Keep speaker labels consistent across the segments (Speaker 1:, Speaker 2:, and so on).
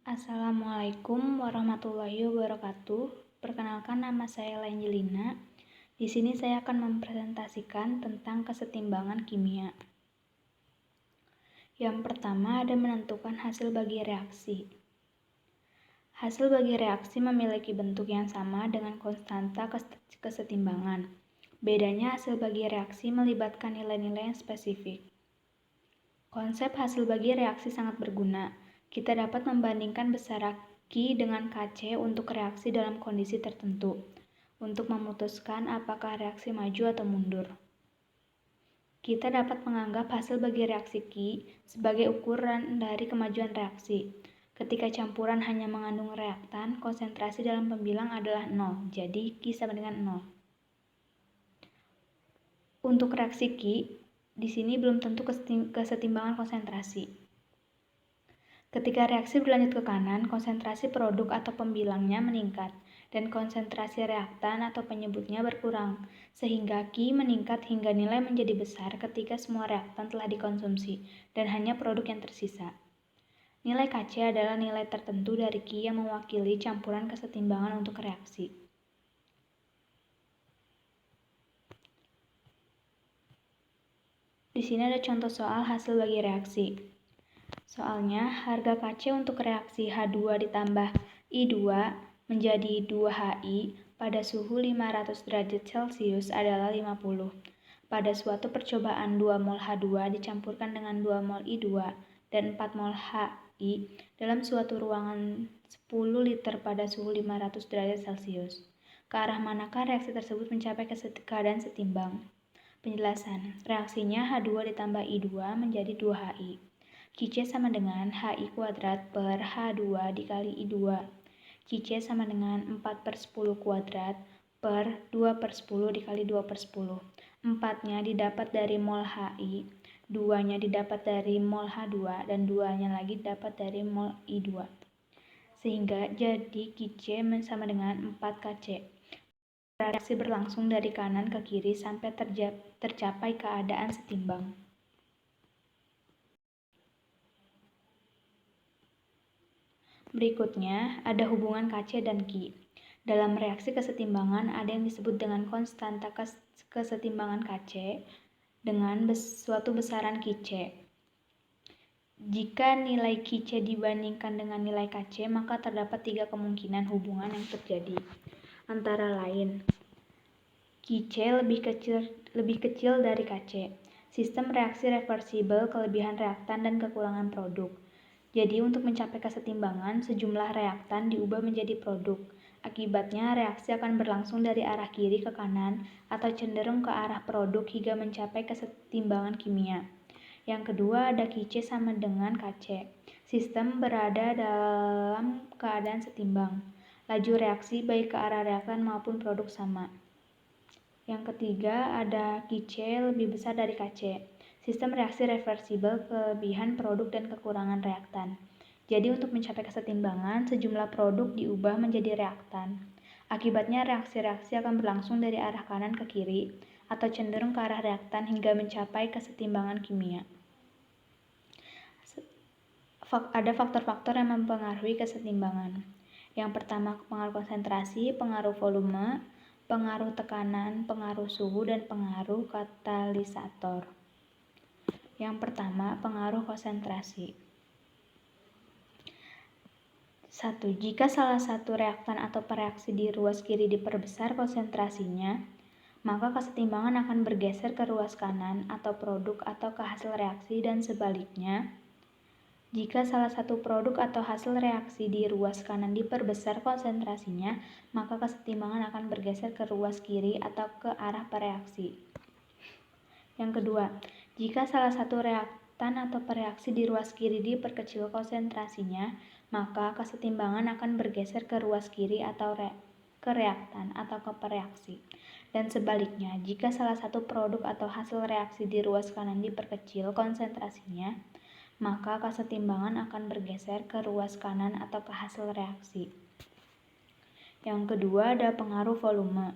Speaker 1: Assalamualaikum warahmatullahi wabarakatuh. Perkenalkan, nama saya Langelina. Di sini saya akan mempresentasikan tentang kesetimbangan kimia. Yang pertama ada menentukan hasil bagi reaksi. Hasil bagi reaksi memiliki bentuk yang sama dengan konstanta kesetimbangan. Bedanya hasil bagi reaksi melibatkan nilai-nilai yang spesifik. Konsep hasil bagi reaksi sangat berguna. Kita dapat membandingkan besar Q dengan Kc untuk reaksi dalam kondisi tertentu, untuk memutuskan apakah reaksi maju atau mundur. Kita dapat menganggap hasil bagi reaksi Q sebagai ukuran dari kemajuan reaksi. Ketika campuran hanya mengandung reaktan, konsentrasi dalam pembilang adalah 0, jadi Q sama dengan 0. Untuk reaksi Q, di sini belum tentu kesetimbangan konsentrasi. Ketika reaksi berlanjut ke kanan, konsentrasi produk atau pembilangnya meningkat, dan konsentrasi reaktan atau penyebutnya berkurang, sehingga Q meningkat hingga nilai menjadi besar ketika semua reaktan telah dikonsumsi, dan hanya produk yang tersisa. Nilai Kc adalah nilai tertentu dari Q yang mewakili campuran kesetimbangan untuk reaksi. Di sini ada contoh soal hasil bagi reaksi. Soalnya, harga Kc untuk reaksi H2 ditambah I2 menjadi 2Hi pada suhu 500 derajat Celcius adalah 50. Pada suatu percobaan 2 mol H2 dicampurkan dengan 2 mol I2 dan 4 mol Hi dalam suatu ruangan 10 liter pada suhu 500 derajat Celcius. Ke arah manakah reaksi tersebut mencapai keadaan setimbang? Penjelasan, reaksinya H2 ditambah I2 menjadi 2Hi. Qc sama dengan Hi kuadrat per H2 dikali I2. Qc sama dengan 4/10 kuadrat per 2/10 dikali 2/10. 4-nya didapat dari mol Hi, 2-nya didapat dari mol H2, dan 2-nya lagi didapat dari mol I2. Sehingga jadi Qc sama dengan 4 Kc. Reaksi berlangsung dari kanan ke kiri sampai tercapai keadaan setimbang. Berikutnya, ada hubungan Kc dan Q. Dalam reaksi kesetimbangan ada yang disebut dengan konstanta kesetimbangan Kc dengan suatu besaran Qc. Jika nilai Qc dibandingkan dengan nilai Kc, maka terdapat 3 kemungkinan hubungan yang terjadi. Antara lain, Qc lebih kecil dari Kc. Sistem reaksi reversibel, kelebihan reaktan dan kekurangan produk. Jadi untuk mencapai kesetimbangan, sejumlah reaktan diubah menjadi produk. Akibatnya reaksi akan berlangsung dari arah kiri ke kanan atau cenderung ke arah produk hingga mencapai kesetimbangan kimia. Yang kedua ada Qc sama dengan Kc. Sistem berada dalam keadaan setimbang. Laju reaksi baik ke arah reaktan maupun produk sama. Yang ketiga ada Qc lebih besar dari Kc. Sistem reaksi reversibel, kelebihan produk dan kekurangan reaktan. Jadi untuk mencapai kesetimbangan, sejumlah produk diubah menjadi reaktan. Akibatnya reaksi-reaksi akan berlangsung dari arah kanan ke kiri atau cenderung ke arah reaktan hingga mencapai kesetimbangan kimia. Ada faktor-faktor yang mempengaruhi kesetimbangan. Yang pertama, pengaruh konsentrasi, pengaruh volume, pengaruh tekanan, pengaruh suhu, dan pengaruh katalisator. Yang pertama, pengaruh konsentrasi. 1. Jika salah satu reaktan atau pereaksi di ruas kiri diperbesar konsentrasinya, maka kesetimbangan akan bergeser ke ruas kanan atau produk atau ke hasil reaksi, dan sebaliknya. Jika salah satu produk atau hasil reaksi di ruas kanan diperbesar konsentrasinya, maka kesetimbangan akan bergeser ke ruas kiri atau ke arah pereaksi. Yang kedua, jika salah satu reaktan atau pereaksi di ruas kiri diperkecil konsentrasinya, maka kesetimbangan akan bergeser ke ruas kiri atau ke reaktan atau ke pereaksi. Dan sebaliknya, jika salah satu produk atau hasil reaksi di ruas kanan diperkecil konsentrasinya, maka kesetimbangan akan bergeser ke ruas kanan atau ke hasil reaksi. Yang kedua ada pengaruh volume.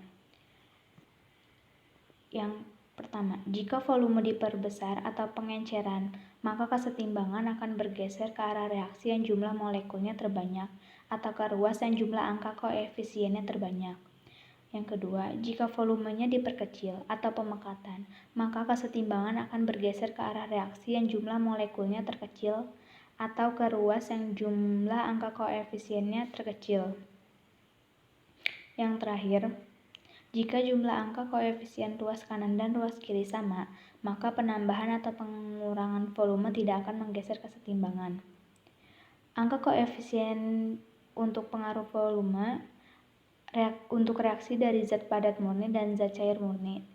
Speaker 1: Yang pertama, jika volume diperbesar atau pengenceran maka kesetimbangan akan bergeser ke arah reaksi yang jumlah molekulnya terbanyak atau ke ruas yang jumlah angka koefisiennya terbanyak. Yang kedua, jika volumenya diperkecil atau pemekatan, maka kesetimbangan akan bergeser ke arah reaksi yang jumlah molekulnya terkecil atau ke ruas yang jumlah angka koefisiennya terkecil. Yang terakhir, jika jumlah angka koefisien ruas kanan dan ruas kiri sama, maka penambahan atau pengurangan volume tidak akan menggeser kesetimbangan. Angka koefisien untuk pengaruh volume untuk reaksi dari zat padat murni dan zat cair murni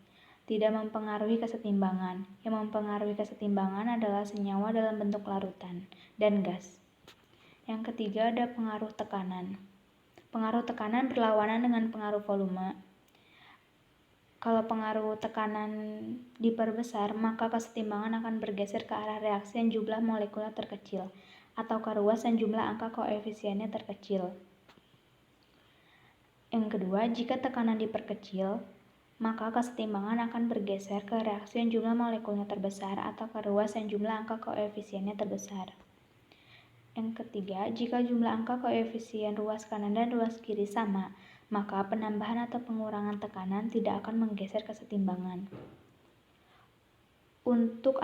Speaker 1: tidak mempengaruhi kesetimbangan. Yang mempengaruhi kesetimbangan adalah senyawa dalam bentuk larutan dan gas. Yang ketiga ada pengaruh tekanan. Pengaruh tekanan berlawanan dengan pengaruh volume. Kalau pengaruh tekanan diperbesar, maka kesetimbangan akan bergeser ke arah reaksi yang jumlah molekulnya terkecil atau ke ruas yang jumlah angka koefisiennya terkecil. Yang kedua, jika tekanan diperkecil, maka kesetimbangan akan bergeser ke reaksi yang jumlah molekulnya terbesar atau ke ruas yang jumlah angka koefisiennya terbesar. Yang ketiga, jika jumlah angka koefisien ruas kanan dan ruas kiri sama, maka penambahan atau pengurangan tekanan tidak akan menggeser kesetimbangan. Untuk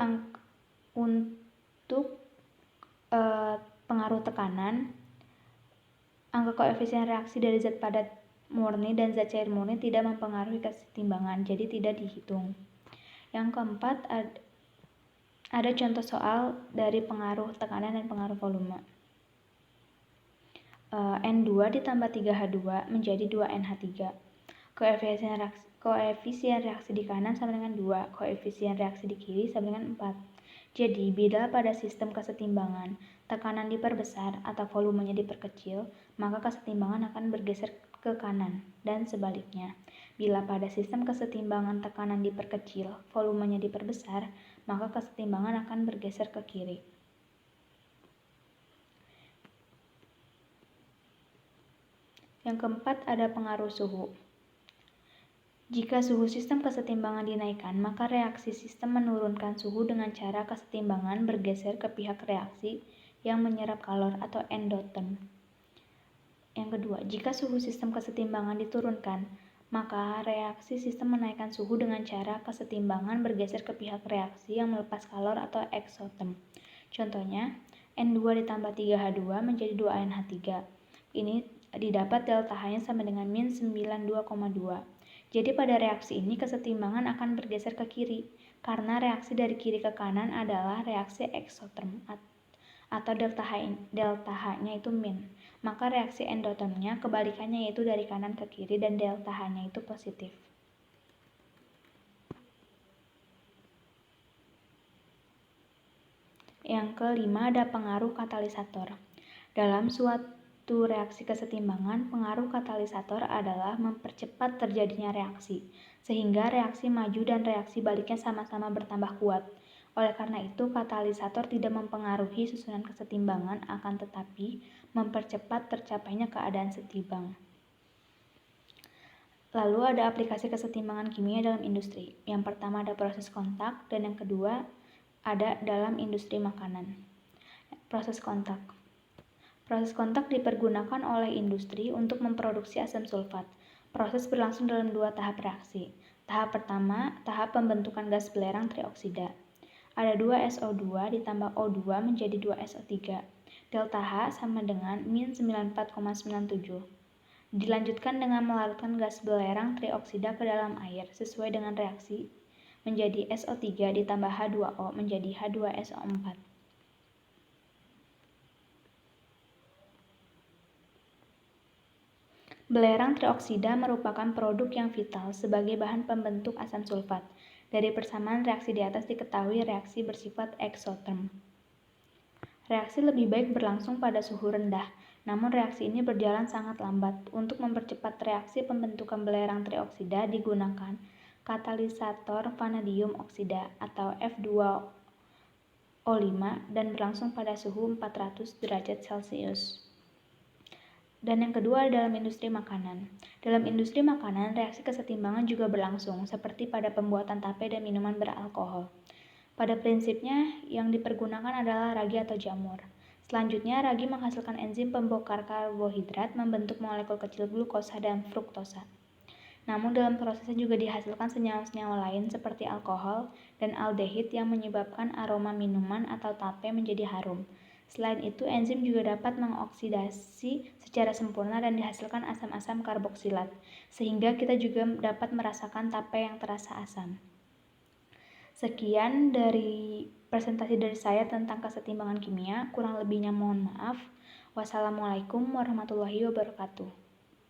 Speaker 1: pengaruh tekanan, angka koefisien reaksi dari zat padat murni dan zat cair murni tidak mempengaruhi kesetimbangan, jadi tidak dihitung. Yang keempat, ada contoh soal dari pengaruh tekanan dan pengaruh volume. N2 ditambah 3H2 menjadi 2NH3. Koefisien reaksi di kanan sama dengan 2, koefisien reaksi di kiri sama dengan 4. Jadi, bila pada sistem kesetimbangan tekanan diperbesar atau volumenya diperkecil, maka kesetimbangan akan bergeser ke kanan, dan sebaliknya. Bila pada sistem kesetimbangan tekanan diperkecil, volumenya diperbesar, maka kesetimbangan akan bergeser ke kiri. Yang keempat ada pengaruh suhu. Jika suhu sistem kesetimbangan dinaikkan, maka reaksi sistem menurunkan suhu dengan cara kesetimbangan bergeser ke pihak reaksi yang menyerap kalor atau endoterm. Yang kedua, jika suhu sistem kesetimbangan diturunkan, maka reaksi sistem menaikkan suhu dengan cara kesetimbangan bergeser ke pihak reaksi yang melepas kalor atau exotherm. Contohnya, N2 ditambah 3H2 menjadi 2NH3. Ini didapat delta H-nya sama dengan min 92,2. Jadi pada reaksi ini kesetimbangan akan bergeser ke kiri, karena reaksi dari kiri ke kanan adalah reaksi exotherm atau delta H-nya itu min. Maka reaksi endotermnya kebalikannya yaitu dari kanan ke kiri dan delta H-nya itu positif. Yang kelima ada pengaruh katalisator. Dalam suatu reaksi kesetimbangan, pengaruh katalisator adalah mempercepat terjadinya reaksi, sehingga reaksi maju dan reaksi baliknya sama-sama bertambah kuat. Oleh karena itu, katalisator tidak mempengaruhi susunan kesetimbangan, akan tetapi mempercepat tercapainya keadaan setimbang. Lalu ada aplikasi kesetimbangan kimia dalam industri. Yang pertama ada proses kontak, dan yang kedua ada dalam industri makanan. Proses kontak. Proses kontak dipergunakan oleh industri untuk memproduksi asam sulfat. Proses berlangsung dalam 2 tahap reaksi. Tahap pertama, tahap pembentukan gas belerang trioksida. Ada 2 SO2 ditambah O2 menjadi 2 SO3. Delta H sama dengan min 94,97. Dilanjutkan dengan melarutkan gas belerang trioksida ke dalam air sesuai dengan reaksi menjadi SO3 ditambah H2O menjadi H2SO4. Belerang trioksida merupakan produk yang vital sebagai bahan pembentuk asam sulfat. Dari persamaan reaksi di atas diketahui reaksi bersifat exotherm. Reaksi lebih baik berlangsung pada suhu rendah, namun reaksi ini berjalan sangat lambat. Untuk mempercepat reaksi pembentukan belerang trioksida digunakan katalisator vanadium oksida atau F2O5 dan berlangsung pada suhu 400 derajat Celcius. Dan yang kedua dalam industri makanan. Dalam industri makanan, reaksi kesetimbangan juga berlangsung, seperti pada pembuatan tape dan minuman beralkohol. Pada prinsipnya, yang dipergunakan adalah ragi atau jamur. Selanjutnya, ragi menghasilkan enzim pembongkar karbohidrat membentuk molekul kecil glukosa dan fruktosa. Namun dalam prosesnya juga dihasilkan senyawa-senyawa lain seperti alkohol dan aldehid yang menyebabkan aroma minuman atau tape menjadi harum. Selain itu, enzim juga dapat mengoksidasi secara sempurna dan dihasilkan asam-asam karboksilat, sehingga kita juga dapat merasakan tape yang terasa asam. Sekian dari presentasi dari saya tentang kesetimbangan kimia, kurang lebihnya mohon maaf. Wassalamualaikum warahmatullahi wabarakatuh.